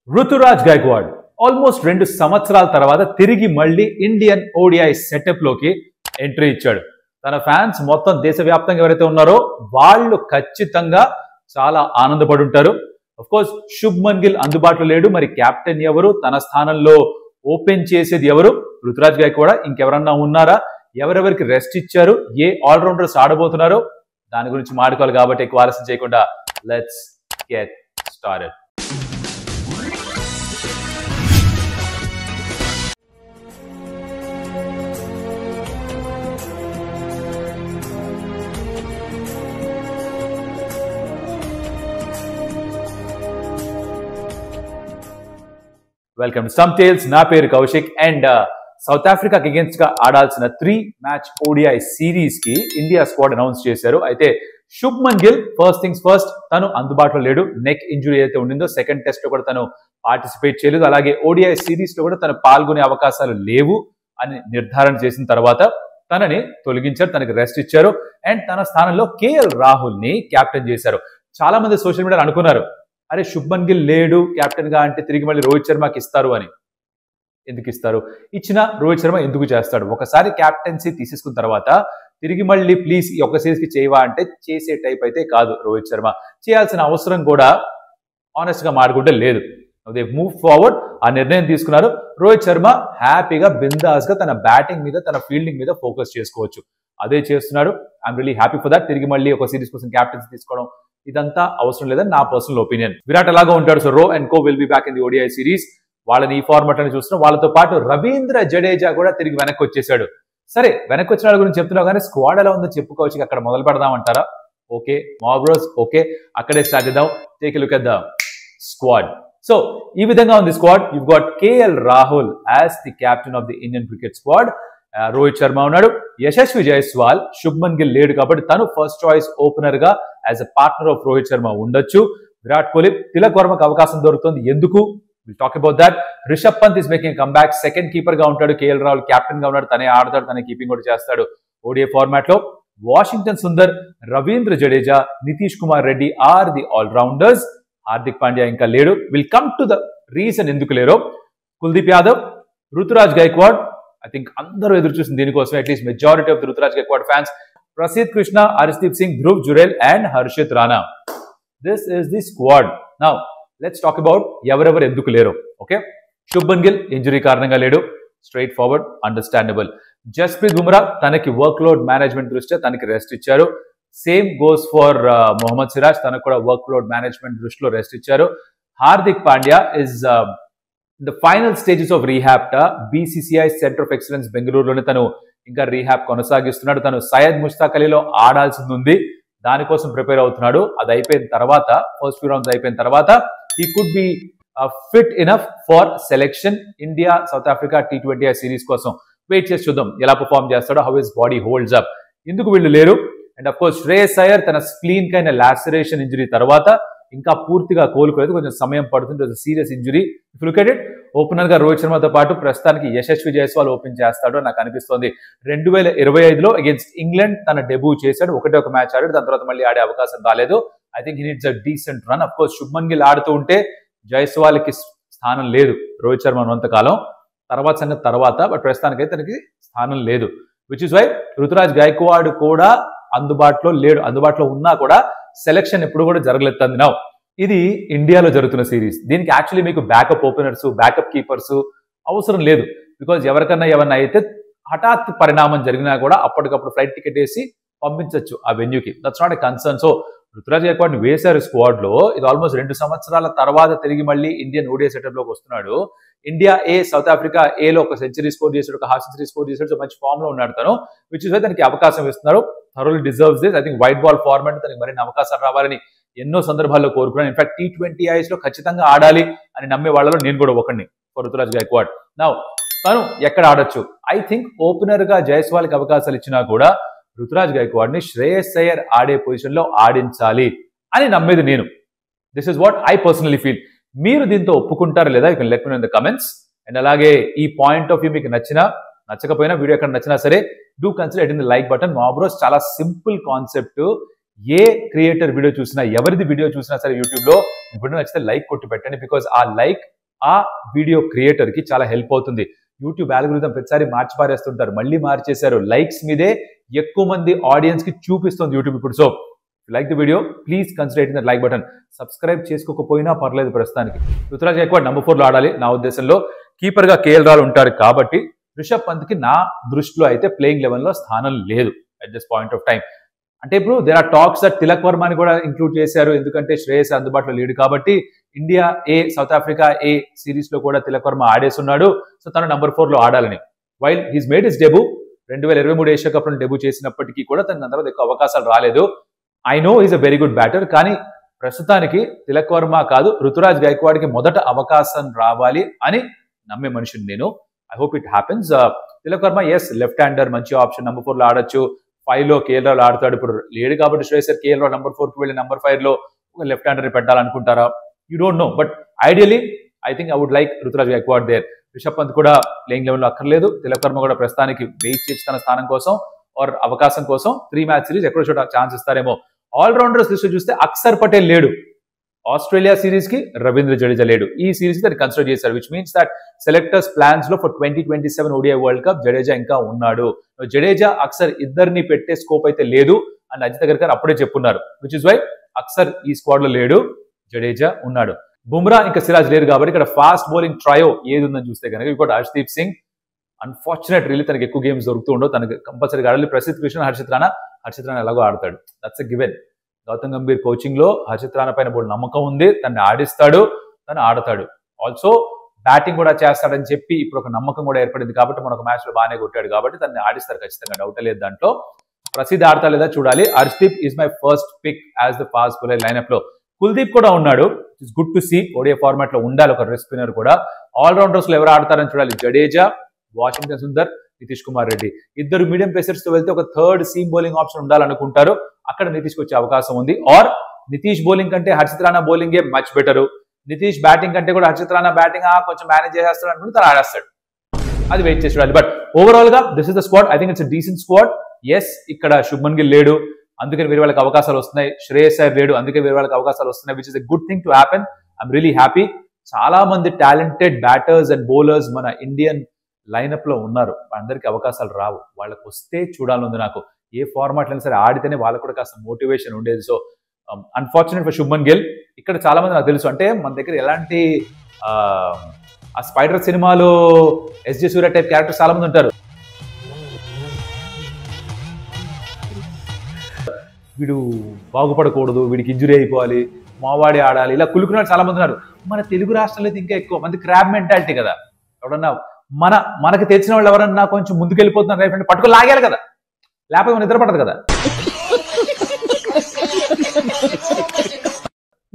Ruturaj Gaikwad almost 2 సంవత్సరాల తర్వాత తిరిగి మళ్ళీ ఇండియన్ ఓడిఐ సెటప్ లోకి ఎంట్రీ ఇచ్చాడు. తన ఫ్యాన్స్ మొత్తం దేశవ్యాప్తంగా ఎవరైతే ఉన్నారో వాళ్ళు ఖచ్చితంగా చాలా ఆనందపడి ఉంటారు. ఆఫ్ కోర్స్ శుభ్మన్ గిల్ అందుబాటులో లేడు. మరి కెప్టెన్ ఎవరు, తన స్థానంలో ఓపెన్ చేసేది ఎవరు? రుతురాజ్ గైక్వాడ్ ఇంకెవరన్నా ఉన్నారా? ఎవరెవరికి రెస్ట్ ఇచ్చారు? ఏ ఆల్రౌండర్స్ ఆడబోతున్నారో దాని గురించి మాట్లాడుకోవాలి. కాబట్టి ఎక్కువ ఆలస్యం చేయకుండా let's get started. Welcome to some tales. నా పేరు కౌశిక్. అండ్ సౌత్ ఆఫ్రికాకి అగేన్స్ట్ గా ఆడాల్సిన 3 మ్యాచ్ ఓడిఐ సిరీస్ కి ఇండియా స్క్వాడ్ అనౌన్స్ చేశారు. అయితే Shubman Gill first things first, తను అందుబాటులో లేడు. నెక్ ఇంజురీ అయితే ఉండిందో సెకండ్ టెస్ట్ లో కూడా తను పార్టిసిపేట్ చేయలేదు. అలాగే ఓడిఐ సిరీస్ లో కూడా తను పాల్గొనే అవకాశాలు లేవు అని నిర్ధారణ చేసిన తర్వాత తనని తొలగించారు, తనకి రెస్ట్ ఇచ్చారు. అండ్ తన స్థానంలో కేఎల్ రాహుల్ ని కెప్టెన్ చేశారు. చాలా మంది సోషల్ మీడియాలో అనుకున్నారు, అరే శుభ్మన్ గిల్ లేడు కెప్టెన్ గా అంటే తిరిగి మళ్ళీ రోహిత్ శర్మకి ఇస్తారు అని. ఎందుకు ఇస్తారు? ఇచ్చిన రోహిత్ శర్మ ఎందుకు చేస్తాడు? ఒకసారి క్యాప్టెన్సీ తీసేసుకున్న తర్వాత తిరిగి మళ్ళీ ప్లీజ్ ఈ ఒక్క సిరీస్ కి చేయవా అంటే చేసే టైప్ అయితే కాదు రోహిత్ శర్మ. చేయాల్సిన అవసరం కూడా ఆనెస్ట్ గా మాట్లాడుకుంటే లేదు. దే మూవ్ ఫార్వర్డ్, ఆ నిర్ణయం తీసుకున్నారు. రోహిత్ శర్మ హ్యాపీగా బిందాస్ గా తన బ్యాటింగ్ మీద తన ఫీల్డింగ్ మీద ఫోకస్ చేసుకోవచ్చు. అదే చేస్తున్నాడు. I'm really happy for that. తిరిగి మళ్ళీ ఒక సిరీస్ కోసం క్యాప్టెన్సీ తీసుకోవడం ఇదంతా అవసరం లేదని నా పర్సనల్ ఒపీనియన్. విరాట్ అలాగా ఉంటాడు. సో రో and co will be back in the ODI series. వాళ్ళని ఈ ఫార్మాట్ అని చూస్తున్నాం. వాళ్ళతో పాటు రవీంద్ర జడేజా కూడా తిరిగి వెనక్కి వచ్చేసాడు. సరే, వెనక్కి వచ్చిన వాళ్ళ గురించి చెప్తున్నావు కానీ స్క్వాడ్ ఎలా ఉందో చెప్పుకోవచ్చు. అక్కడ మొదలు పెడదామంటారా? ఓకే, మాబ్రోస్ ఓకే, అక్కడే స్టార్ట్ చేద్దాం. Take a look at the squad. So ఈ విధంగా ఉంది squad. You got KL Rahul as the captain of the Indian cricket squad. Rohit Sharma ఉన్నాడు. యశస్వి జైస్వాల్, శుభ్మన్ గిల్ లేడు కాబట్టి తను ఫస్ట్ చాయిస్ ఓపెనర్ గా as a partner of Rohit Sharma ఉండొచ్చు. విరాట్ కోహ్లీ, తిలక్ వర్మకు అవకాశం దొరుకుతుంది. ఎందుకు? Will talk about that. Rishabh Pant is making come back. Second keeper గా ఉంటాడు. కేఎల్ రాహుల్ కెప్టెన్ గా ఉన్నాడు. తనే ఆడతాడు, తనే కీపింగ్ కూడా చేస్తాడు ఓడిఐ ఫార్మాట్ లో. Washington Sundar, Ravindra Jadeja, Nitish Kumar Reddy are the all rounders. Hardik Pandya ఇంకా లేడు. Will come to the reason ఎందుకు లేరో. కుల్దీప్ యాదవ్, రుతురాజ్ గైక్వాడ్. ఐ థింక్ అందరూ ఎదురు చూసింది దీనికోసం. At least majority of the Ruturaj Gaikwad fans. Prasidh Krishna, Harshdeep Singh, Dhruv Jurel and Harshit Rana. This is the squad. Now let's talk about ఎవరెవరు ఎందుకు లేరు. ఓకే, శుభ్మన్ గిల్ ఇంజురీ కారణంగా లేడు. Straightforward, understandable. Jasprit Bumrah తనకి వర్క్ లోడ్ మేనేజ్మెంట్ దృష్ట్యా తనకి రెస్ట్ ఇచ్చారు. Same goes for Mohammed Siraj, తనకు కూడా వర్క్ లోడ్ మేనేజ్మెంట్ దృష్టిలో రెస్ట్ ఇచ్చారు. Hardik Pandya is the final stages of rehab. BCCI centre of excellence బెంగళూరులోనే తను ఇంకా రీహాబ్ కొనసాగిస్తున్నాడు. తను సయ్యద్ ముష్తాక్ అలీలో ఆడాల్సింది ఉంది, దానికోసం ప్రిపేర్ అవుతున్నాడు. అది అయిపోయిన తర్వాత, ఫస్ట్ ఫ్యూ రౌండ్స్ అయిపోయిన తర్వాత he could be fit enough for selection. India south Africa T20 series కోసం వెయిట్ చేసి చూద్దాం ఎలా పర్ఫార్మ్ చేస్తాడో, how his body holds up. ఎందుకు వీళ్ళు లేరు? And of course Shreyas Iyer తన స్ప్లీన్ కైన లాసరేషన్ ఇంజరీ తర్వాత ఇంకా పూర్తిగా కోలుకోలేదు, కొంచెం సమయం పడుతుంది. Serious injury. If look at it, opener గా రోహిత్ శర్మతో పాటు ప్రస్తుతానికి యశస్వి జైస్వాల్ ఓపెన్ చేస్తాడు నాకు అనిపిస్తోంది. 2025లో అగేన్స్ట్ ఇంగ్లాండ్ తన డెబ్యూ చేశాడు. ఒక మ్యాచ్ ఆడాడు, దాని తర్వాత మళ్ళీ ఆడే అవకాశం రాలేదు. I think he needs a decent run. Of course Shubman Gill ఆడుతూ ఉంటే జైస్వాల్ కి స్థానం లేదు రోహిత్ శర్మ ఉన్నంతకాలం. తర్వాత సంగతి తర్వాత, బట్ ప్రస్తుతానికైతే తనకి స్థానం లేదు. Which is why Ruturaj Gaikwad కూడా అందుబాటులో లేడు. అందుబాటులో ఉన్నా కూడా సెలెక్షన్ ఎప్పుడు కూడా జరగలేదు. నౌ ఇది ఇండియాలో జరుగుతున్న సిరీస్. దీనికి యాక్చువల్లీ మీకు బ్యాకప్ ఓపెనర్స్, బ్యాకప్ కీపర్స్ అవసరం లేదు. బికాజ్ ఎవరికన్నా ఏమన్నా అయితే హఠాత్ పరిణామం జరిగినా కూడా అప్పటికప్పుడు ఫ్లైట్ టికెట్ వేసి పంపించవచ్చు ఆ వెన్యూకి. That's not a concern. So Ruturaj Gaikwad వేశారు స్క్వాడ్ లో. ఇది ఆల్మోస్ట్ 2 సంవత్సరాల తర్వాత తిరిగి మళ్ళీ ఇండియన్ ఓడిఐ సెటప్ లోకి వస్తున్నాడు. ఇండియా ఏ, సౌత్ ఆఫ్రికా ఏలో ఒక సెంచరీ స్కోర్ చేశాడు, ఒక హాఫ్ సెంచరీ స్కోర్ చేశాడు. సో మంచి ఫామ్ లో ఉన్నాడు తను. విచ్ ఇస్ వై తనకి అవకాశం ఇస్తున్నారు. Thoroughly deserves this. I think white ball format తనకి మరిన్ని అవకాశాలు రావాలని ఎన్నో సందర్భాల్లో కోరుకున్నాను. ఇన్ఫాక్ట్ T20 లో ఖచ్చితంగా ఆడాలి అని నమ్మే వాళ్ళలో నేను కూడా ఒకడిని ఫర్ రుతురాజ్ గైక్వాడ్. నౌ తను ఎక్కడ ఆడొచ్చు? ఐ థింక్ ఓపెనర్ గా జైస్వాల్ కి అవకాశాలు ఇచ్చినా కూడా రుతురాజ్ గైక్వాడ్ ని శ్రేయస్ అయ్యర్ ఆడే పొజిషన్ లో ఆడించాలి అని నమ్మేది నేను. This is what I personally feel. మీరు దీంతో ఒప్పుకుంటారా లేదా? You can let me know in the comments. And అలాగే ఈ పాయింట్ ఆఫ్ వ్యూ మీకు నచ్చినా నచ్చకపోయినా, వీడియో ఎక్కడ నచ్చినా సరే, do consider it in the like button. మాబ్రోస్ చాలా సింపుల్ కాన్సెప్ట్. ఏ క్రియేటర్ వీడియో చూసినా, ఎవరిది వీడియో చూసినా సరే యూట్యూబ్ లో వీడియో నచ్చితే లైక్ కొట్టి పెట్టండి. బికాజ్ ఆ లైక్ ఆ వీడియో క్రియేటర్ కి చాలా హెల్ప్ అవుతుంది. యూట్యూబ్ అల్గోరిథం ప్రతిసారి మార్చి పారేస్తుంటారు, మళ్ళీ మార్చేశారు. లైక్స్ మీదే ఎక్కువ మంది ఆడియన్స్ కి చూపిస్తుంది యూట్యూబ్ ఇప్పుడు. So like the video, please consider hitting the like button. Subscribe చేసుకోకపోయినా పర్లేదు ప్రస్తుతానికి. రుతురాజ్ గైక్వాడ్ నంబర్ 4 లో ఆడాలి నా ఉద్దేశంలో. కీపర్ గా కేఎల్ రాహుల్ ఉంటారు కాబట్టి రిషబ్ పంత్ కి నా దృష్టిలో అయితే ప్లేయింగ్ 11 లో స్థానం లేదు at this point of time. అంటే ఇప్పుడు there are talks that Tilak వర్మని కూడా ఇంక్లూడ్ చేశారు, ఎందుకంటే శ్రేయస్ అందుబాటులో లేడు కాబట్టి. India A South Africa A series లో కూడా తిలక్ వర్మ ఆడేస్తున్నాడు. సో తను నంబర్ 4 లో ఆడాలని. While he's made his debut 2023 Asia cup లో డెబ్యూ చేసినప్పటికీ కూడా తనకు అందరూ ఎక్కువ అవకాశాలు రాలేదు. I know is a very good batter, కానీ ప్రస్తుతానికి తిలక్ వర్మ కాదు రుతురాజ్ గైక్వాడ్కి మొదట అవకాశం రావాలి అని నమ్మే మనిషిని నేను. I hope it happens. Tilak Varma as left hander, మంచి ఆప్షన్, నంబర్ 4 లో ఆడొచ్చు. 5 లో కేఎల్ రాహుల్ ఆడతాడు, ఇప్పుడు లేడు కాబట్టి శ్రేయస్ కేఎల్ రాహుల్ నంబర్ 4 కి వెళ్ళి నంబర్ 5 లో ఒక లెఫ్ట్ హ్యాండర్ పెట్టాలనుకుంటారా? You don't know, but ideally I think I would like Ruturaj Gaikwad there. Rishabh Pant కూడా ప్లేయింగ్ 11 లో అక్కర్లేదు. తిలక్ వర్మ కూడా ప్రస్తుతానికి వెయిట్ చేసి తన స్థానం కోసం ఆర్ అవకాశం కోసం 3 మ్యాచ్ సిరీస్ ఎక్కడో చోట ఛాన్స్ ఇస్తారేమో. ఆల్రౌండర్స్ లిస్ట్ చూస్తే అక్షర్ పటేల్ లేడు, ఆస్ట్రేలియా సిరీస్ కి రవీంద్ర జడేజా లేడు. ఈ సిరీస్ కి కన్సిడర్ చేశారు, which means that selectors plans లో for 2027 ODI world cup Jadeja ఇంకా ఉన్నాడు. జడేజా అక్షర్ ఇద్దరిని పెట్టే స్కోప్ అయితే లేదు అని అజిత్ అగర్కర్ అప్పుడే చెప్పున్నారు, విచ్ ఇస్ వై అక్షర్ ఈ స్క్వాడ్ లో లేడు, జడేజా ఉన్నాడు. బుమ్రా ఇంకా సిరాజ్ లేరు కాబట్టి ఇక్కడ ఫాస్ట్ బౌలింగ్ ట్రయో ఏది ఉందని చూస్తే కనుక ఇంకోటి హర్షదీప్ సింగ్. అన్ఫార్చునేట్ రియల్లీ తనకి ఎక్కువ గేమ్స్ దొరుకుతూ ఉండవు, తనకి కంపల్సరీగా ఆడాలి. ప్రసిద్ధ్ కృష్ణ, హర్షిత్ రాణా ఎలాగో ఆడతాడు, that's a given. Gautam Gambhir coaching లో హర్షిత్ రాణా పైన బోల్డ్ నమ్మకం ఉంది, తను ఆడిస్తాడు, తను ఆడతాడు. ఆల్సో బ్యాటింగ్ కూడా చేస్తాడని చెప్పి ఇప్పుడు ఒక నమ్మకం కూడా ఏర్పడింది కాబట్టి మన ఒక మ్యాచ్ లో బాగానే కొట్టాడు కాబట్టి తనని ఆడిస్తారు ఖచ్చితంగా, డౌట్ లేదు దాంట్లో. ప్రసిద్ధ్ ఆడతా లేదా చూడాలి. Harshdeep is my first pick as the fast bowler lineup లో. కుల్దీప్ కూడా ఉన్నాడు, it's good to see. ODI format లో ఉండాలి ఒక రెస్ట్ స్పిన్నర్ కూడా. ఆల్రౌండర్స్ లో ఎవరు ఆడతారని చూడాలి. జడేజా, వాషింగ్టన్ సుందర్, నితీష్ కుమార్ రెడ్డి ఇద్దరు మీడియం పేసర్స్ తో వెళ్తే ఒక థర్డ్ సీమ్ బౌలింగ్ ఆప్షన్ ఉండాలనుకుంటారు, అక్కడ నితీష్ వచ్చే అవకాశం ఉంది. ఆర్ నితీష్ బౌలింగ్ కంటే Harshit Rana bowling much better, Nitish batting కంటే కూడా హర్షిత్ రాణా బ్యాటింగ్ కొంచెం మేనేజ్ చేసేస్తాడు అనుకుంటే తను ఆడేస్తాడు, అది వెయిట్ చేసి చూడాలి. బట్ ఓవరాల్ గా this is the squad. I think it's decent squad. Yes ఇక్కడ శుభ్మన్ గిల్ లేడు, అందుకని వేరే వాళ్ళకి అవకాశాలు వస్తున్నాయి. శ్రేయస్ అయ్యర్ లేడు, అందుకే వేరే వాళ్ళకి అవకాశాలు వస్తున్నాయి, which is a good thing to happen. I'm really happy. చాలా మంది టాలెంటెడ్ బ్యాటర్స్ అండ్ బౌలర్స్ మన ఇండియన్ లైనప్ లో ఉన్నారు, అందరికి అవకాశాలు రావు, వాళ్ళకి వస్తే చూడాలనుంది నాకు. ఏ ఫార్మాట్ అయినా సరే ఆడితేనే వాళ్ళకు కూడా కాస్త మోటివేషన్ ఉండేది. So unfortunate for Shubman Gill. ఇక్కడ చాలా మంది నాకు తెలుసు, అంటే మన దగ్గర ఎలాంటి ఆ స్పైడర్ సినిమాలో ఎస్జే సూర్య టైప్ క్యారెక్టర్స్ చాలా మంది ఉంటారు. వీడు బాగుపడకూడదు, వీడికి ఇంజురీ అయిపోవాలి, మావాడి ఆడాలి, ఇలా కులుకున్నాడు చాలా మంది ఉన్నారు. మన తెలుగు రాష్ట్రాల్లో అయితే ఇంకా ఎక్కువ మంది క్రాబ్ మెంటాలిటీ కదా. ఎవడన్నా మనకి తెలిసిన వాళ్ళు ఎవరన్నా కొంచెం ముందుకెళ్ళిపోతున్నారు రైట్ అంటే పట్టుకొని లాగాలి కదా, లేకపోతే మన నిద్ర పడదు కదా.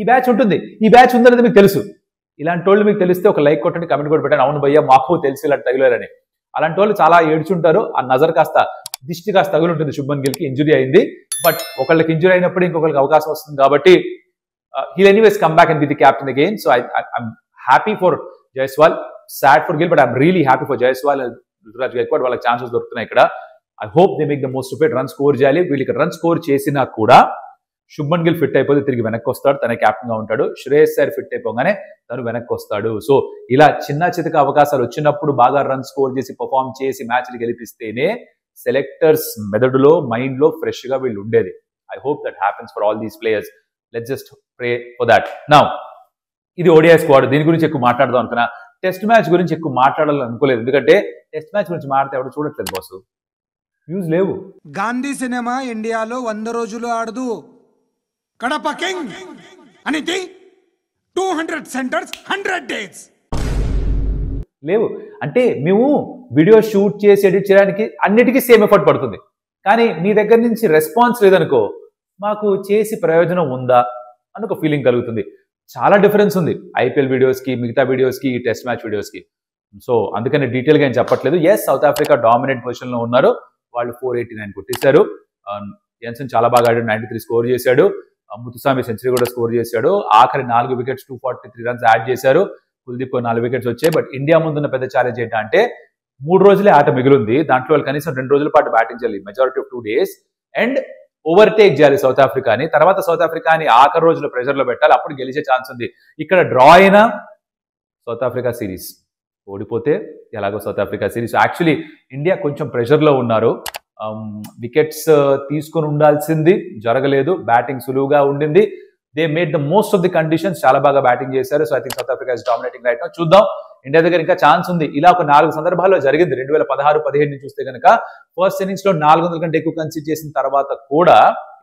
ఈ బ్యాచ్ ఉంటుంది, ఈ బ్యాచ్ ఉందనేది మీకు తెలుసు. ఇలాంటి వాళ్ళు మీకు తెలిస్తే ఒక లైక్ కొట్టండి, కమెంట్ కూడా పెట్టండి, అవును భయ్యా మాకు తెలుసు ఇలాంటి తగిలారని. అలాంటి వాళ్ళు చాలా ఏడ్చుంటారు, ఆ నజర్ కాస్త దిష్టి కాస్త తగులుంటుంది. శుభ్మన్ గిల్ కి ఇంజురీ అయింది, బట్ ఒకళ్ళకి ఇంజురీ అయినప్పుడు ఇంకొకరికి అవకాశం వస్తుంది కాబట్టి he'll anyways come back and be the captain again. So I'm happy for Jaiswal, sad for Gill, but I'm really happy for Jaiswal and Ruturaj Gaikwad. వాళ్ళకి ఛాన్సెస్ దొరుకుతున్నాయి ఇక్కడ. I hope they make the most of it. Run score చేయాలి. వీళ్ళకి run score చేసినా కూడా Shubman Gill fit అయిపోతే తిరిగి వెనక్కి వస్తాడు, తన కెప్టెన్ గా ఉంటాడు. శ్రేయస్ అయ్యర్ ఫిట్ అయిపోగానే తను వెనక్కి వస్తాడు. సో ఇలా చిన్న చితక అవకాశాలు వచ్చినప్పుడు బాగా రన్ స్కోర్ చేసి పర్ఫార్మ్ చేసి మ్యాచ్లు గెలిపిస్తేనే సెలెక్టర్స్ మెదడులో మైండ్ లో ఫ్రెష్ గా వీళ్ళు ఉండేది. I hope that happens for all these players. Let's just pray for that. Now ఇది ఓడిఐ స్క్వాడ్, దీని గురించి ఎక్కువ మాట్లాడదాం అనుకున్నా. టెస్ట్ మ్యాచ్ గురించి ఎక్కువ మాట్లాడాలని అనుకోలేదు, ఎందుకంటే టెస్ట్ మ్యాచ్ గురించి మాట్లాడితే ఎవరు చూడట్లేదు బాసు, వ్యూస్ లేవు. గాంధీ సినిమా ఇండియాలో 100 రోజులు ఆడదు, కడప కింగ్ అనేది 200 సెంటర్స్ 100 డేస్ లేవు. అంటే మేము వీడియో షూట్ చేసి ఎడిట్ చేయడానికి అన్నిటికీ సేమ్ ఎఫర్ట్ పడుతుంది, కానీ మీ దగ్గర నుంచి రెస్పాన్స్ లేదనుకో మాకు చేసి ప్రయోజనం ఉందా అని ఒక ఫీలింగ్ కలుగుతుంది. చాలా డిఫరెన్స్ ఉంది ఐపీఎల్ వీడియోస్కి, మిగతా వీడియోస్కి, ఈ టెస్ట్ మ్యాచ్ వీడియోస్కి. సో అందుకని డీటెయిల్గా ఏం చెప్పట్లేదు. ఎస్, సౌత్ ఆఫ్రికా డామినేట్ పొజిషన్లో ఉన్నారు, వాళ్ళు 489 కొట్టేశారు. జెన్సన్ చాలా బాగా ఆడాడు, 93 స్కోర్ చేశాడు. ముతుస్వామి సెంచరీ కూడా స్కోర్ చేశాడు. ఆఖరి 4 వికెట్స్ 243 రన్స్ యాడ్ చేశారు. కుల్దీప్ 4 వికెట్స్ వచ్చాయి. బట్ ఇండియా ముందున్న పెద్ద ఛాలెంజ్ ఏంటంటే 3 రోజులే ఆట మిగిలింది, దాంట్లో వాళ్ళు కనీసం 2 రోజుల పాటు బ్యాటింగ్ చేయాలి, majority of 2 days, and overtake చేయాలి సౌత్ ఆఫ్రికాని. తర్వాత సౌత్ ఆఫ్రికాని ఆఖరి రోజులో ప్రెషర్ లో పెట్టాలి, అప్పుడు గెలిచే ఛాన్స్ ఉంది. ఇక్కడ డ్రా అయినా సౌత్ ఆఫ్రికా సిరీస్ ఓడిపోతే ఎలాగో south Africa series. Actually India కొంచెం ప్రెషర్లో ఉన్నారు. వికెట్స్ తీసుకొని ఉండాల్సింది జరగలేదు. బ్యాటింగ్ సులువుగా ఉండింది. They made the most of the conditions. చాలా బాగా బ్యాటింగ్ చేశారు. So I think south Africa is dominating right now. చూద్దాం, ఇండియా దగ్గర ఇంకా ఛాన్స్ ఉంది. ఇలా ఒక 4 సందర్భాల్లో జరిగింది. 2016-17 నుంచి చూస్తే కనుక ఫస్ట్ ఇన్నింగ్స్ లో 400 కంటే ఎక్కువ కన్సిడర్ చేసిన తర్వాత కూడా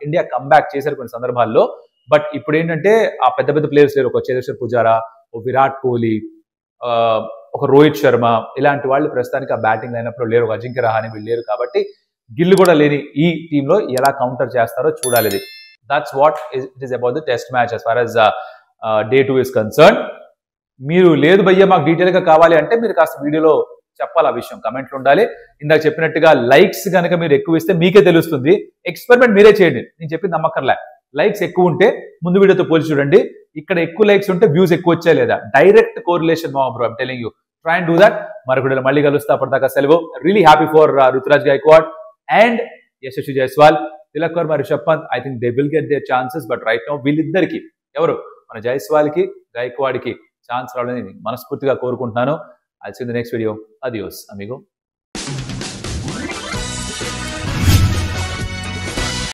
ఇండియా కంబ్యాక్ చేశారు కొన్ని సందర్భాల్లో. బట్ ఇప్పుడు ఏంటంటే ఆ పెద్ద పెద్ద ప్లేయర్స్ లేరు. ఒక చేతేశ్వర్ పుజారా, ఒక విరాట్ కోహ్లీ, ఒక రోహిత్ శర్మ, ఇలాంటి వాళ్ళు ప్రస్తుతానికి ఆ బ్యాటింగ్ లైనప్ లో లేరు. ఒక అజింక్య రహానే వీళ్ళు లేరు. కాబట్టి గిల్లు కూడా లేని ఈ టీంలో ఎలా కౌంటర్ చేస్తారో చూడాలి. ఇది that's what it is about the test match as far as day 2 is concerned. మీరు లేదు భయ్య మాకు డీటెయిల్ గా కావాలి అంటే మీరు కాస్త వీడియోలో చెప్పాలి. ఆ విషయం కమెంట్లు ఉండాలి. ఇందాక చెప్పినట్టుగా లైక్స్ కనుక మీరు ఎక్కువ ఇస్తే మీకే తెలుస్తుంది. ఎక్స్పెరిమెంట్ మీరే చేయండి, నేను చెప్పింది నమ్మకర్లే. లైక్స్ ఎక్కువ ఉంటే ముందు వీడియోతో పోల్చి చూడండి. ఇక్కడ ఎక్కువ లైక్స్ ఉంటే వ్యూస్ ఎక్కువ వచ్చాయి లేదా, డైరెక్ట్ కోరిలేషన్ మా bro. I'm telling you, try and do that. మరొకటి మళ్ళీ కలుస్తా. అప్పటిదాకా సెలవు. Really happy for Ruturaj Gaikwad and Yashasvi Jaiswal. Tilak Varma, Rishabh Pant, I think they will get their chances. But right now వీళ్ళిద్దరికి, ఎవరు మన జైస్వాల్కి గైక్వాడ్కి ఛాన్స్ రావాలని మనస్ఫూర్తిగా కోరుకుంటున్నాను. I'll see in the next video. Adios amigo.